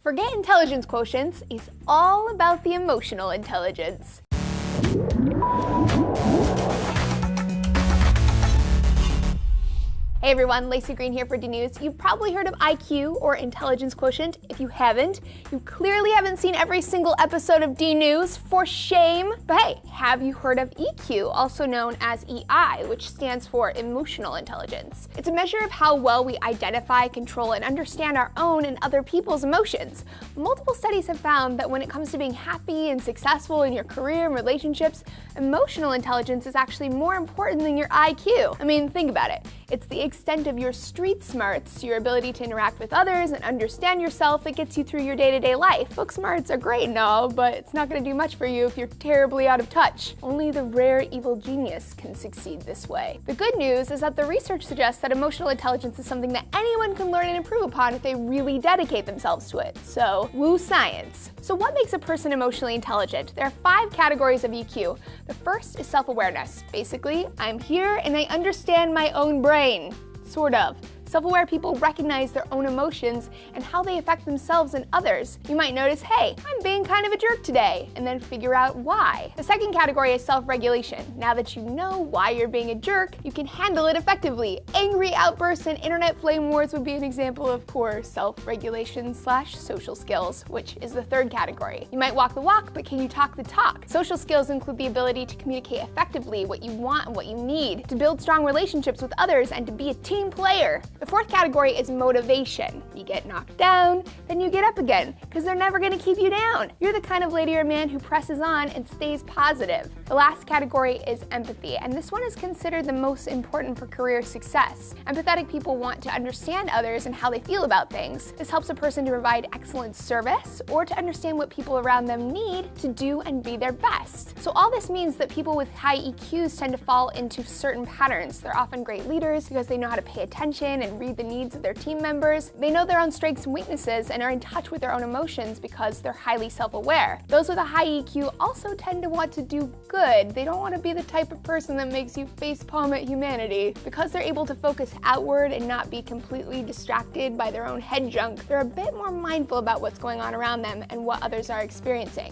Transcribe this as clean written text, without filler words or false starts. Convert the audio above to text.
Forget intelligence quotients, it's all about the emotional intelligence. Hey everyone, Lacey Green here for D News. You've probably heard of IQ or intelligence quotient. If you haven't, you clearly haven't seen every single episode of D News, for shame. But hey, have you heard of EQ, also known as EI, which stands for emotional intelligence? It's a measure of how well we identify, control, and understand our own and other people's emotions. Multiple studies have found that when it comes to being happy and successful in your career and relationships, emotional intelligence is actually more important than your IQ. I mean, think about it. It's the extent of your street smarts, your ability to interact with others and understand yourself, that gets you through your day-to-day life. Book smarts are great and all, but it's not going to do much for you if you're terribly out of touch. Only the rare evil genius can succeed this way. The good news is that the research suggests that emotional intelligence is something that anyone can learn and improve upon if they really dedicate themselves to it. So, woo science. So what makes a person emotionally intelligent? There are 5 categories of EQ. The first is self-awareness. Basically, I'm here and I understand my own brain. Sort of. Self-aware people recognize their own emotions and how they affect themselves and others. You might notice, hey, I'm being kind of a jerk today, and then figure out why. The second category is self-regulation. Now that you know why you're being a jerk, you can handle it effectively. Angry outbursts and internet flame wars would be an example of poor self-regulation / social skills, which is the third category. You might walk the walk, but can you talk the talk? Social skills include the ability to communicate effectively what you want and what you need, to build strong relationships with others, and to be a team player. The fourth category is motivation. You get knocked down, then you get up again, because they're never going to keep you down. You're the kind of lady or man who presses on and stays positive. The last category is empathy, and this one is considered the most important for career success. Empathetic people want to understand others and how they feel about things. This helps a person to provide excellent service or to understand what people around them need to do and be their best. So all this means that people with high EQs tend to fall into certain patterns. They're often great leaders because they know how to pay attention and read the needs of their team members. They know their own strengths and weaknesses and are in touch with their own emotions because they're highly self-aware. Those with a high EQ also tend to want to do good. They don't want to be the type of person that makes you facepalm at humanity. Because they're able to focus outward and not be completely distracted by their own head junk, they're a bit more mindful about what's going on around them and what others are experiencing.